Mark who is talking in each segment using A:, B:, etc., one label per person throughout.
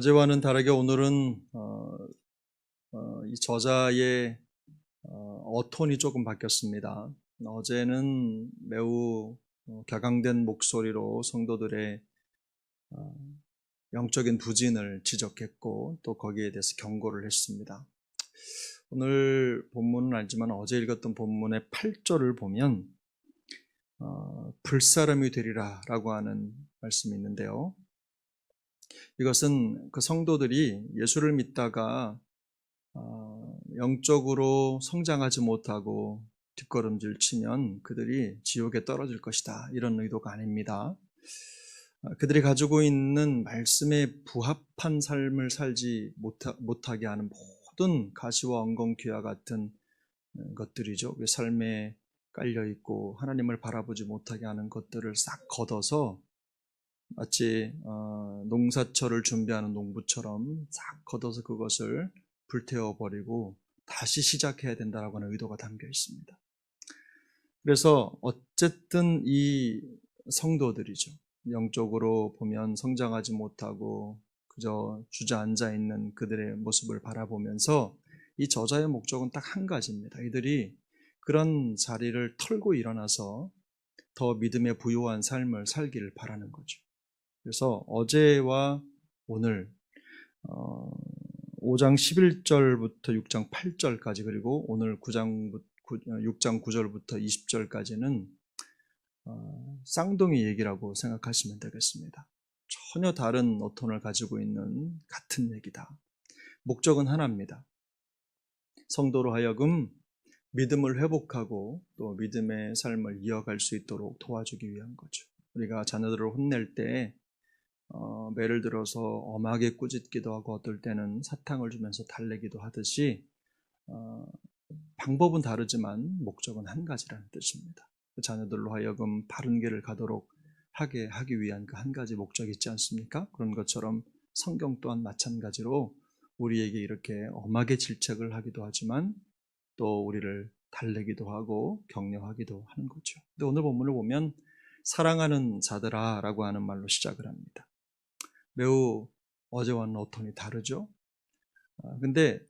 A: 어제와는 다르게 오늘은 이 저자의 어톤이 조금 바뀌었습니다. 어제는 매우 격앙된 목소리로 성도들의 영적인 부진을 지적했고 또 거기에 대해서 경고를 했습니다. 오늘 본문은 알지만 어제 읽었던 본문의 8절을 보면 불사람이 되리라 라고 하는 말씀이 있는데요. 이것은 그 성도들이 예수를 믿다가 영적으로 성장하지 못하고 뒷걸음질 치면 그들이 지옥에 떨어질 것이다, 이런 의도가 아닙니다. 그들이 가지고 있는 말씀에 부합한 삶을 살지 못하게 하는 모든 가시와 엉겅퀴와 같은 것들이죠. 그 삶에 깔려있고 하나님을 바라보지 못하게 하는 것들을 싹 걷어서 마치 농사철을 준비하는 농부처럼 싹 걷어서 그것을 불태워버리고 다시 시작해야 된다라고 하는 의도가 담겨 있습니다. 그래서 어쨌든 이 성도들이죠, 영적으로 보면 성장하지 못하고 그저 주저앉아 있는 그들의 모습을 바라보면서 이 저자의 목적은 딱 한 가지입니다. 이들이 그런 자리를 털고 일어나서 더 믿음에 부요한 삶을 살기를 바라는 거죠. 그래서 어제와 오늘 5장 11절부터 6장 8절까지 그리고 오늘 6장 9절부터 20절까지는 쌍둥이 얘기라고 생각하시면 되겠습니다. 전혀 다른 어톤을 가지고 있는 같은 얘기다. 목적은 하나입니다. 성도로 하여금 믿음을 회복하고 또 믿음의 삶을 이어갈 수 있도록 도와주기 위한 거죠. 우리가 자녀들을 혼낼 때 예를 들어서 엄하게 꾸짖기도 하고 어떨 때는 사탕을 주면서 달래기도 하듯이 방법은 다르지만 목적은 한 가지라는 뜻입니다. 자녀들로 하여금 바른 길을 가도록 하기 위한 그 한 가지 목적이 있지 않습니까? 그런 것처럼 성경 또한 마찬가지로 우리에게 이렇게 엄하게 질책을 하기도 하지만 또 우리를 달래기도 하고 격려하기도 하는 거죠. 근데 오늘 본문을 보면 사랑하는 자들아 라고 하는 말로 시작을 합니다. 매우 어제와는 어톤이 다르죠. 근데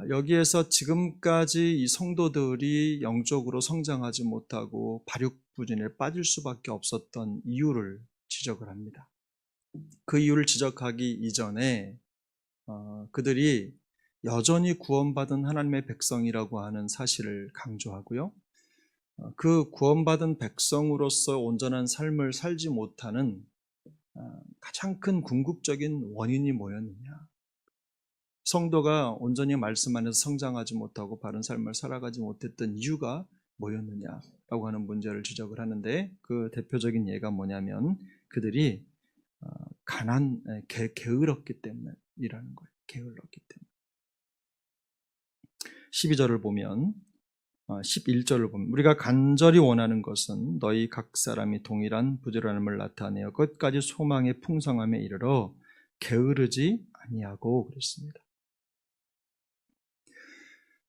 A: 여기에서 지금까지 이 성도들이 영적으로 성장하지 못하고 발육부진에 빠질 수밖에 없었던 이유를 지적을 합니다. 그 이유를 지적하기 이전에 그들이 여전히 구원받은 하나님의 백성이라고 하는 사실을 강조하고요. 그 구원받은 백성으로서 온전한 삶을 살지 못하는 가장 큰 궁극적인 원인이 뭐였느냐, 성도가 온전히 말씀 안에서 성장하지 못하고 바른 삶을 살아가지 못했던 이유가 뭐였느냐라고 하는 문제를 지적을 하는데, 그 대표적인 예가 뭐냐면 그들이 게을렀기 때문이라는 거예요. 게을렀기 때문에. 12절을 보면 11절을 보면 우리가 간절히 원하는 것은 너희 각 사람이 동일한 부지런함을 나타내어 끝까지 소망의 풍성함에 이르러 게으르지 아니하고 그랬습니다.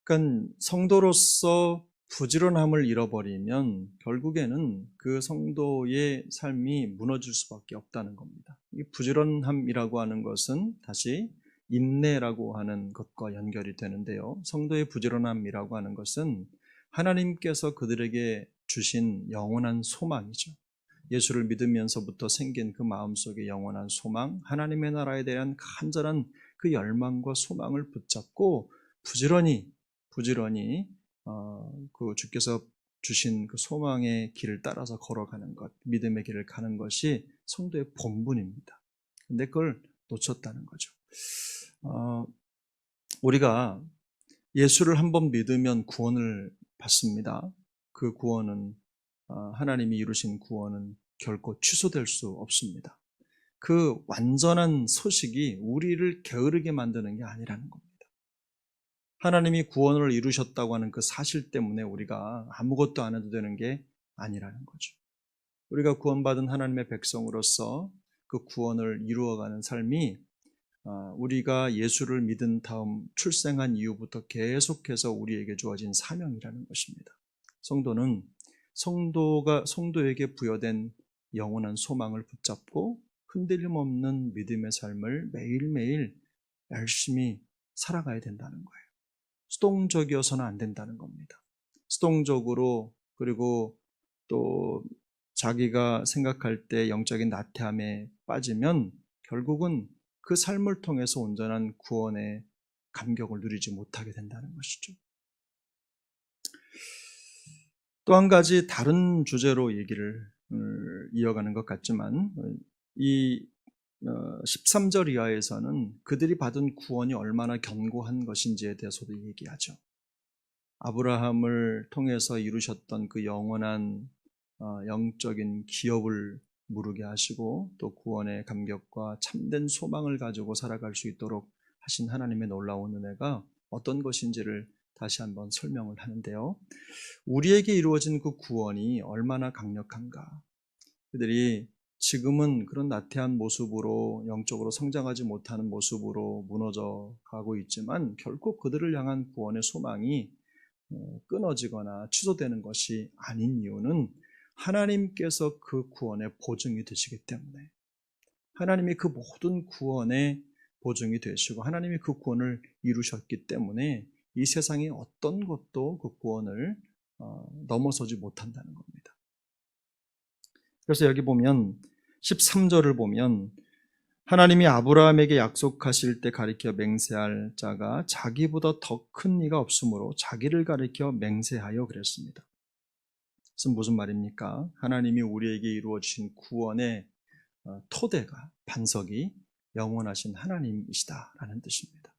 A: 그러니까 성도로서 부지런함을 잃어버리면 결국에는 그 성도의 삶이 무너질 수밖에 없다는 겁니다. 이 부지런함이라고 하는 것은 다시 인내라고 하는 것과 연결이 되는데요. 성도의 부지런함이라고 하는 것은 하나님께서 그들에게 주신 영원한 소망이죠. 예수를 믿으면서부터 생긴 그 마음속의 영원한 소망, 하나님의 나라에 대한 간절한 그 열망과 소망을 붙잡고 부지런히 그 주께서 주신 그 소망의 길을 따라서 걸어가는 것, 믿음의 길을 가는 것이 성도의 본분입니다. 근데 그걸 놓쳤다는 거죠. 우리가 예수를 한번 믿으면 구원을 받습니다. 그 구원은 하나님이 이루신 구원은 결코 취소될 수 없습니다. 그 완전한 소식이 우리를 게으르게 만드는 게 아니라는 겁니다. 하나님이 구원을 이루셨다고 하는 그 사실 때문에 우리가 아무것도 안 해도 되는 게 아니라는 거죠. 우리가 구원받은 하나님의 백성으로서 그 구원을 이루어가는 삶이 우리가 예수를 믿은 다음 출생한 이후부터 계속해서 우리에게 주어진 사명이라는 것입니다. 성도는 성도에게 부여된 영원한 소망을 붙잡고 흔들림 없는 믿음의 삶을 매일매일 열심히 살아가야 된다는 거예요. 수동적이어서는 안 된다는 겁니다. 수동적으로, 그리고 또 자기가 생각할 때 영적인 나태함에 빠지면 결국은 그 삶을 통해서 온전한 구원의 감격을 누리지 못하게 된다는 것이죠. 또 한 가지 다른 주제로 얘기를 이어가는 것 같지만, 이 13절 이하에서는 그들이 받은 구원이 얼마나 견고한 것인지에 대해서도 얘기하죠. 아브라함을 통해서 이루셨던 그 영원한 영적인 기업을 무르게 하시고, 또 구원의 감격과 참된 소망을 가지고 살아갈 수 있도록 하신 하나님의 놀라운 은혜가 어떤 것인지를 다시 한번 설명을 하는데요. 우리에게 이루어진 그 구원이 얼마나 강력한가. 그들이 지금은 그런 나태한 모습으로, 영적으로 성장하지 못하는 모습으로 무너져 가고 있지만, 결국 그들을 향한 구원의 소망이 끊어지거나 취소되는 것이 아닌 이유는 하나님께서 그 구원의 보증이 되시기 때문에, 하나님이 그 모든 구원의 보증이 되시고 하나님이 그 구원을 이루셨기 때문에 이 세상의 어떤 것도 그 구원을 넘어서지 못한다는 겁니다. 그래서 여기 보면 13절을 보면 하나님이 아브라함에게 약속하실 때 가리켜 맹세할 자가 자기보다 더 큰 이가 없으므로 자기를 가리켜 맹세하여 그랬습니다. 그것은 무슨 말입니까? 하나님이 우리에게 이루어 주신 구원의 토대가, 반석이 영원하신 하나님이시다라는 뜻입니다.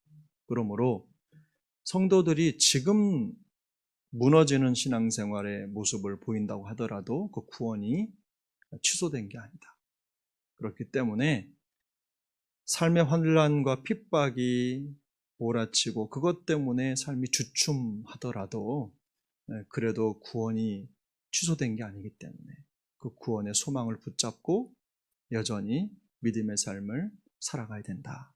A: 그러므로 성도들이 지금 무너지는 신앙생활의 모습을 보인다고 하더라도 그 구원이 취소된 게 아니다. 그렇기 때문에 삶의 환난과 핍박이 몰아치고 그것 때문에 삶이 주춤하더라도 그래도 구원이 취소된 게 아니기 때문에 그 구원의 소망을 붙잡고 여전히 믿음의 삶을 살아가야 된다.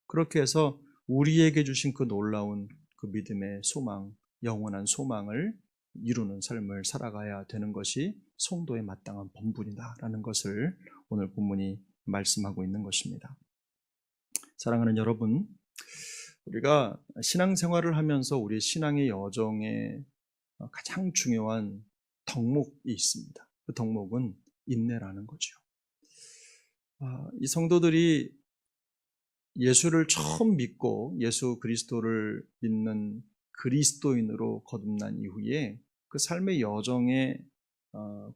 A: 그렇게 해서 우리에게 주신 그 놀라운 그 믿음의 소망, 영원한 소망을 이루는 삶을 살아가야 되는 것이 성도의 마땅한 본분이다라는 것을 오늘 본문이 말씀하고 있는 것입니다. 사랑하는 여러분, 우리가 신앙생활을 하면서 우리 신앙의 여정에 가장 중요한 덕목이 있습니다. 그 덕목은 인내라는 거죠. 이 성도들이 예수를 처음 믿고 예수 그리스도를 믿는 그리스도인으로 거듭난 이후에 그 삶의 여정에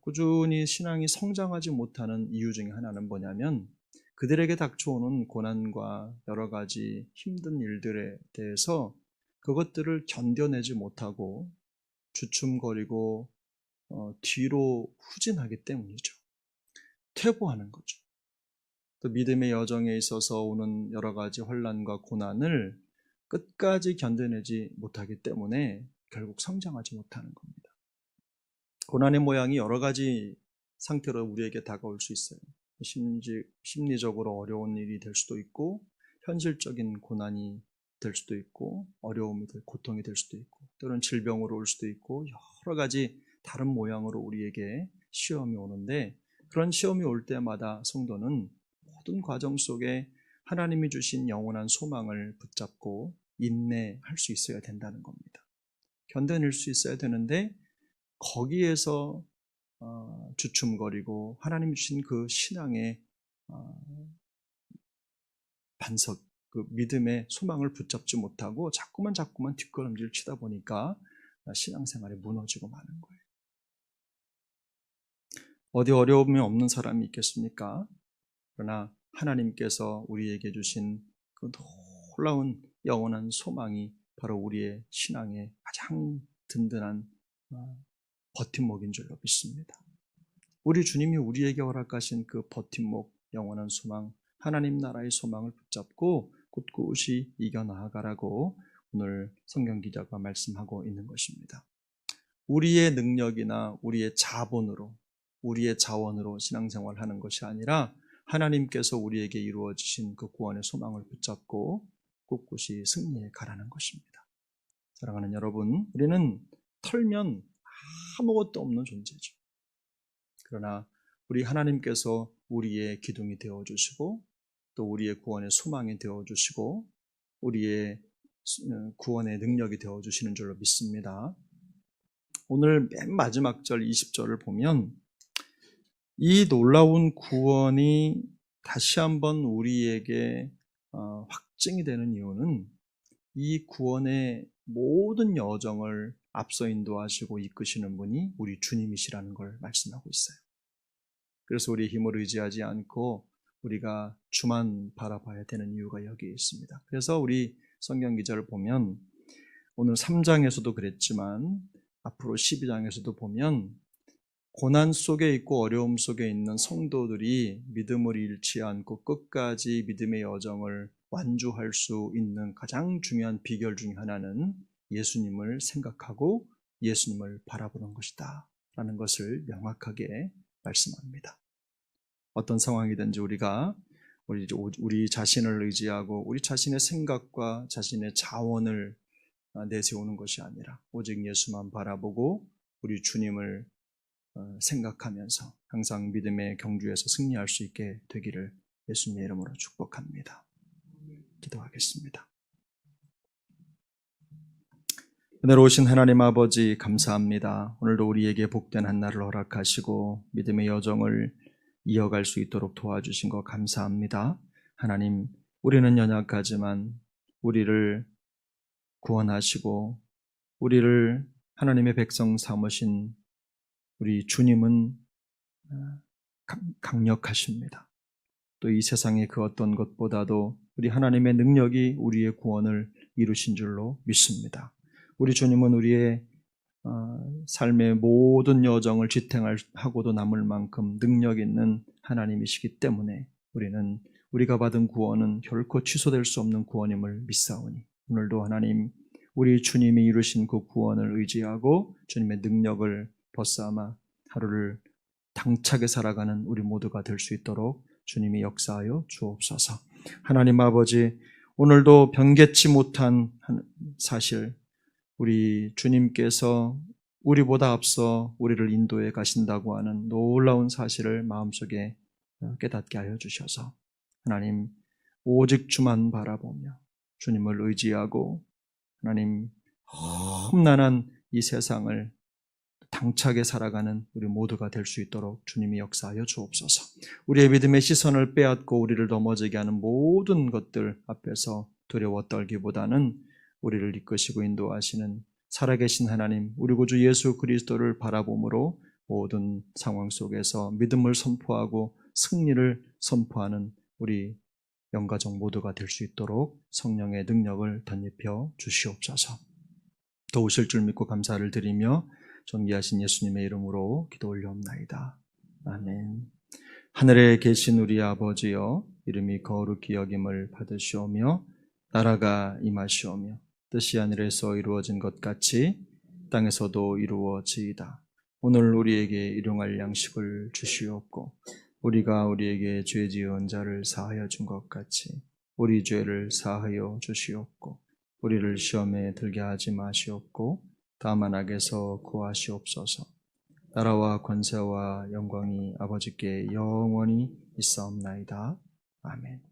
A: 꾸준히 신앙이 성장하지 못하는 이유 중에 하나는 뭐냐면, 그들에게 닥쳐오는 고난과 여러 가지 힘든 일들에 대해서 그것들을 견뎌내지 못하고 주춤거리고 뒤로 후진하기 때문이죠. 퇴보하는 거죠. 또 믿음의 여정에 있어서 오는 여러 가지 환난과 고난을 끝까지 견뎌내지 못하기 때문에 결국 성장하지 못하는 겁니다. 고난의 모양이 여러 가지 상태로 우리에게 다가올 수 있어요. 심리적으로 어려운 일이 될 수도 있고, 현실적인 고난이 될 수도 있고, 고통이 될 수도 있고, 또는 질병으로 올 수도 있고, 여러 가지 다른 모양으로 우리에게 시험이 오는데, 그런 시험이 올 때마다 성도는 모든 과정 속에 하나님이 주신 영원한 소망을 붙잡고 인내할 수 있어야 된다는 겁니다. 견뎌낼 수 있어야 되는데, 거기에서 주춤거리고 하나님 주신 그 신앙의 반석, 그 믿음의 소망을 붙잡지 못하고 자꾸만 뒷걸음질 치다 보니까 신앙생활이 무너지고 마는 거예요. 어디 어려움이 없는 사람이 있겠습니까? 그러나 하나님께서 우리에게 주신 그 놀라운 영원한 소망이 바로 우리의 신앙의 가장 든든한 버팀목인 줄로 믿습니다. 우리 주님이 우리에게 허락하신 그 버팀목, 영원한 소망, 하나님 나라의 소망을 붙잡고 꿋꿋이 이겨나가라고 오늘 성경 기자가 말씀하고 있는 것입니다. 우리의 능력이나 우리의 자본으로, 우리의 자원으로 신앙생활하는 것이 아니라 하나님께서 우리에게 이루어 주신 그 구원의 소망을 붙잡고 꿋꿋이 승리해 가라는 것입니다. 사랑하는 여러분, 우리는 털면 아무것도 없는 존재죠. 그러나 우리 하나님께서 우리의 기둥이 되어주시고 또 우리의 구원의 소망이 되어주시고 우리의 구원의 능력이 되어주시는 줄로 믿습니다. 오늘 맨 마지막 절 20절을 보면 이 놀라운 구원이 다시 한번 우리에게 확증이 되는 이유는 이 구원의 모든 여정을 앞서 인도하시고 이끄시는 분이 우리 주님이시라는 걸 말씀하고 있어요. 그래서 우리 힘을 의지하지 않고 우리가 주만 바라봐야 되는 이유가 여기에 있습니다. 그래서 우리 성경 기자를 보면 오늘 3장에서도 그랬지만 앞으로 12장에서도 보면 고난 속에 있고 어려움 속에 있는 성도들이 믿음을 잃지 않고 끝까지 믿음의 여정을 완주할 수 있는 가장 중요한 비결 중 하나는 예수님을 생각하고 예수님을 바라보는 것이다 라는 것을 명확하게 말씀합니다. 어떤 상황이든지 우리가 우리 자신을 의지하고 우리 자신의 생각과 자신의 자원을 내세우는 것이 아니라 오직 예수만 바라보고 우리 주님을 생각하면서 항상 믿음의 경주에서 승리할 수 있게 되기를 예수님의 이름으로 축복합니다. 기도하겠습니다. 은혜로우신 하나님 아버지 감사합니다. 오늘도 우리에게 복된 한날을 허락하시고 믿음의 여정을 이어갈 수 있도록 도와주신 것 감사합니다. 하나님, 우리는 연약하지만 우리를 구원하시고 우리를 하나님의 백성 삼으신 우리 주님은 강력하십니다. 또 이 세상의 그 어떤 것보다도 우리 하나님의 능력이 우리의 구원을 이루신 줄로 믿습니다. 우리 주님은 우리의 삶의 모든 여정을 지탱하고도 남을 만큼 능력 있는 하나님이시기 때문에 우리는 우리가 받은 구원은 결코 취소될 수 없는 구원임을 믿사오니 오늘도 하나님 우리 주님이 이루신 그 구원을 의지하고 주님의 능력을 벗삼아 하루를 당차게 살아가는 우리 모두가 될 수 있도록 주님이 역사하여 주옵소서. 하나님 아버지, 오늘도 변개치 못한 사실, 우리 주님께서 우리보다 앞서 우리를 인도해 가신다고 하는 놀라운 사실을 마음속에 깨닫게 하여 주셔서 하나님 오직 주만 바라보며 주님을 의지하고 하나님 험난한 이 세상을 당차게 살아가는 우리 모두가 될 수 있도록 주님이 역사하여 주옵소서. 우리의 믿음의 시선을 빼앗고 우리를 넘어지게 하는 모든 것들 앞에서 두려워 떨기보다는 우리를 이끄시고 인도하시는 살아계신 하나님, 우리 구주 예수 그리스도를 바라봄으로 모든 상황 속에서 믿음을 선포하고 승리를 선포하는 우리 영가족 모두가 될 수 있도록 성령의 능력을 덧입혀 주시옵소서. 도우실 줄 믿고 감사를 드리며 존귀하신 예수님의 이름으로 기도 올려옵나이다. 아멘. 하늘에 계신 우리 아버지여, 이름이 거룩히 여김을 받으시오며 나라가 임하시오며 뜻이 하늘에서 이루어진 것 같이 땅에서도 이루어지이다. 오늘 우리에게 일용할 양식을 주시옵고 우리가 우리에게 죄 지은 자를 사하여 준 것 같이 우리 죄를 사하여 주시옵고 우리를 시험에 들게 하지 마시옵고 다만 악에서 구하시옵소서. 나라와 권세와 영광이 아버지께 영원히 있사옵나이다. 아멘.